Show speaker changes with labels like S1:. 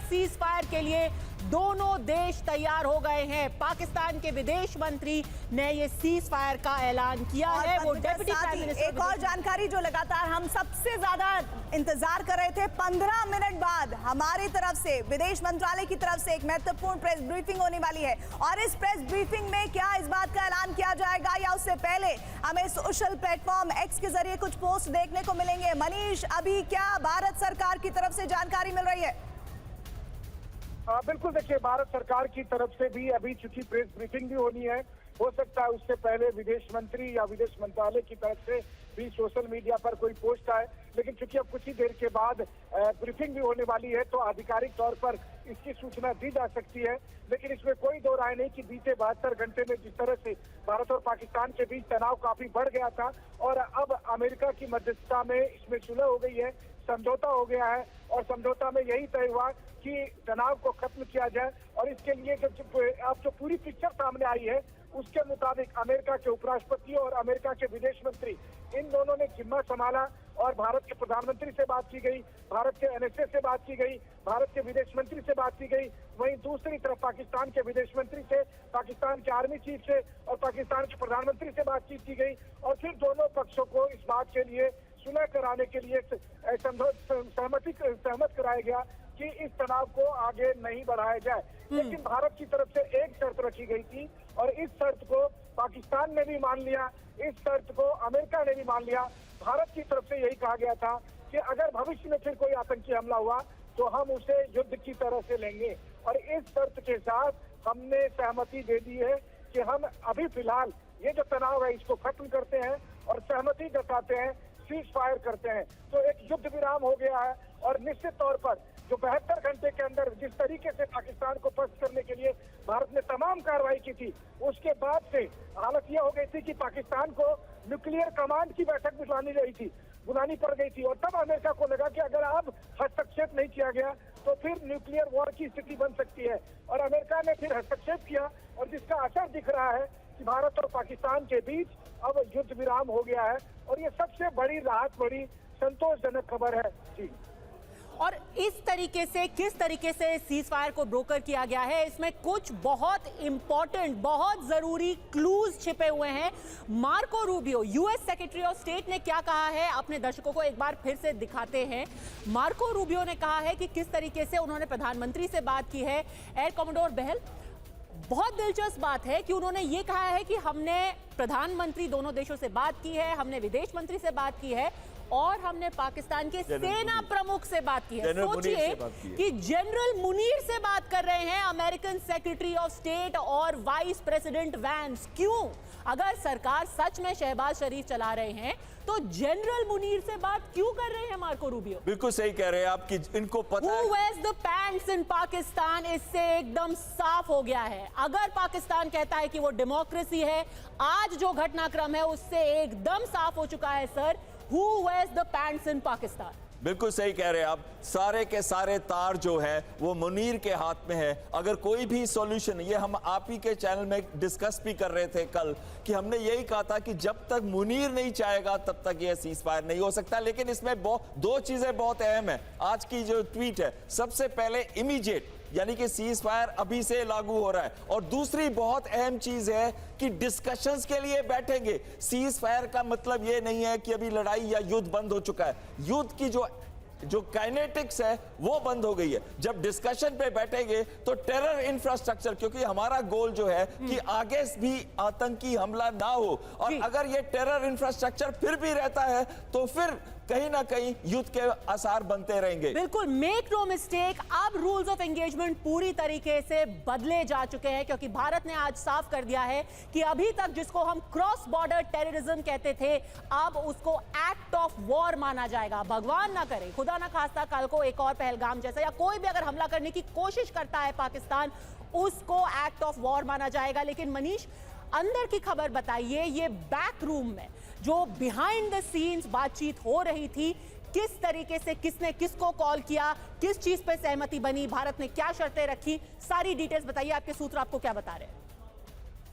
S1: Cease fire के लिए दोनों देश तैयार हो गए हैं। पाकिस्तान के विदेश मंत्री ने ये सीज फायर का ऐलान किया है। वो डेप्यूटी प्राइम मिनिस्टर।
S2: एक और जानकारी जो लगातार हम सबसे ज्यादा इंतजार कर रहे थे, 15 मिनट बाद हमारी तरफ से, विदेश मंत्रालय की तरफ से एक महत्वपूर्ण प्रेस ब्रीफिंग होने वाली है। और इस प्रेस ब्रीफिंग में क्या इस बात का ऐलान किया जाएगा या उससे पहले हमें सोशल प्लेटफॉर्म एक्स के जरिए कुछ पोस्ट देखने को मिलेंगे? मनीष, अभी क्या भारत सरकार की तरफ से जानकारी मिल रही है?
S3: बिल्कुल, देखिए, भारत सरकार की तरफ से भी अभी चूंकि प्रेस ब्रीफिंग भी होनी है, हो सकता है उससे पहले विदेश मंत्री या विदेश मंत्रालय की तरफ से भी सोशल मीडिया पर कोई पोस्ट आए। लेकिन चूंकि अब कुछ ही देर के बाद ब्रीफिंग भी होने वाली है, तो आधिकारिक तौर पर इसकी सूचना दी जा सकती है। लेकिन इसमें कोई दो राय नहीं कि बीते 72 घंटे में जिस तरह से भारत और पाकिस्तान के बीच तनाव काफी बढ़ गया था और अब अमेरिका की मध्यस्थता में इसमें सुलह हो गई है, समझौता हो गया है और समझौता में यही तय हुआ कि तनाव को खत्म किया जाए। और इसके लिए अब जो पूरी पिक्चर सामने आई है उसके मुताबिक अमेरिका के उपराष्ट्रपति और अमेरिका के विदेश मंत्री, इन दोनों ने जिम्मा संभाला और भारत के प्रधानमंत्री से बात की गई, भारत के एनएसए से बात की गई, भारत के विदेश मंत्री से बात की गई। वहीं दूसरी तरफ पाकिस्तान के विदेश मंत्री से, पाकिस्तान के आर्मी चीफ से और पाकिस्तान के प्रधानमंत्री से बातचीत की गई। और फिर दोनों पक्षों को इस बात के लिए सुलह कराने के लिए सहमत कराया गया कि इस तनाव को आगे नहीं बढ़ाया जाए। लेकिन भारत की तरफ से एक शर्त रखी गई थी और इस शर्त को पाकिस्तान ने भी मान लिया, इस शर्त को अमेरिका ने भी मान लिया। भारत की तरफ से यही कहा गया था कि अगर भविष्य में फिर कोई आतंकी हमला हुआ तो हम उसे युद्ध की तरह से लेंगे। और इस शर्त के साथ हमने सहमति दे दी है कि हम अभी फिलहाल ये जो तनाव है इसको खत्म करते हैं और सहमति जताते हैं, सीज फायर करते हैं। तो एक युद्ध विराम हो गया है। और निश्चित तौर पर जो 72 घंटे के अंदर जिस तरीके से पाकिस्तान को पस्त करने के लिए भारत ने तमाम कार्रवाई की थी, उसके बाद से हालत यह हो गई थी कि पाकिस्तान को न्यूक्लियर कमांड की बैठक बुलानी पड़ गई थी। और तब अमेरिका को लगा कि अगर अब हस्तक्षेप नहीं किया गया तो फिर न्यूक्लियर वॉर की स्थिति बन सकती है। और अमेरिका ने फिर हस्तक्षेप किया और जिसका असर दिख रहा है कि भारत और पाकिस्तान के बीच अब युद्ध विराम हो गया है। और ये सबसे बड़ी राहत, बड़ी संतोषजनक खबर है जी।
S1: और इस तरीके से, किस तरीके से सीज फायर को ब्रोकर किया गया है, इसमें कुछ बहुत इंपॉर्टेंट, बहुत जरूरी क्लूज छिपे हुए हैं। Marco Rubio, US secretary of state, ने क्या कहा है अपने दर्शकों को एक बार फिर से दिखाते हैं। मार्को रूबियो ने कहा है कि किस तरीके से उन्होंने प्रधानमंत्री से बात की है। एयर कमोडोर बहल, बहुत दिलचस्प बात है कि उन्होंने ये कहा है कि हमने प्रधानमंत्री दोनों देशों से बात की है, हमने विदेश मंत्री से बात की है और हमने पाकिस्तान के सेना प्रमुख से बात की है। सोचिए कि जनरल मुनीर से बात कर रहे हैं अमेरिकन सेक्रेटरी ऑफ स्टेट और वाइस प्रेसिडेंट वैंस। क्यों? अगर सरकार सच में शहबाज शरीफ चला रहे हैं तो जनरल मुनीर से बात क्यों कर रहे हैं मार्को रूबियो?
S4: बिल्कुल सही कह रहे हैं आप कि इनको पता है।
S1: Who wears the pants in Pakistan, इससे एकदम साफ हो गया है। अगर पाकिस्तान कहता है कि वो डेमोक्रेसी है, आज जो घटनाक्रम है उससे एकदम साफ हो चुका है sir. Who wears the pants in Pakistan?
S4: बिल्कुल सही कह रहे हैं आप। सारे के सारे तार जो है वो मुनीर के हाथ में है। अगर कोई भी सॉल्यूशन, ये हम आप ही के चैनल में डिस्कस भी कर रहे थे कल कि हमने यही कहा था कि जब तक मुनीर नहीं चाहेगा तब तक ये सीज फायर नहीं हो सकता। लेकिन इसमें दो चीजें बहुत अहम है। आज की जो ट्वीट है, सबसे पहले इमीडिएट यानी कि सीज फायर अभी से लागू हो रहा है। और दूसरी बहुत अहम चीज है कि डिस्कशंस के लिए बैठेंगे। सीज फायर का मतलब ये नहीं है कि अभी लड़ाई या युद्ध बंद हो चुका है। युद्ध की जो काइनेटिक्स है वो बंद हो गई है। जब डिस्कशन पे बैठेंगे तो टेरर इंफ्रास्ट्रक्चर, क्योंकि हमारा गोल जो है कि आगे भी आतंकी हमला ना हो, और अगर ये टेरर इंफ्रास्ट्रक्चर फिर भी रहता है तो फिर कहीं ना कहीं युद्ध के आसार बनते रहेंगे।
S1: बिल्कुल, मेक नो मिस्टेक, अब रूल्स ऑफ एंगेजमेंट पूरी तरीके से बदले जा चुके हैं, क्योंकि भारत ने आज साफ कर दिया है कि अभी तक जिसको हम क्रॉस बॉर्डर टेररिज्म कहते थे, अब उसको एक्ट ऑफ वॉर माना जाएगा। भगवान ना करे, खुदा ना खास्ता, कल को एक और पहलगाम जैसा या कोई भी अगर हमला करने की कोशिश करता है पाकिस्तान, उसको एक्ट ऑफ वॉर माना जाएगा। लेकिन मनीष, अंदर की खबर बताइए, ये बैक रूम में जो बिहाइंड द सीन्स बातचीत हो रही थी, किस तरीके से, किसने किसको कॉल किया, किस चीज पे सहमति बनी, भारत ने क्या शर्तें रखी, सारी डिटेल्स बताइए। आपके सूत्र आपको क्या बता रहे हैं?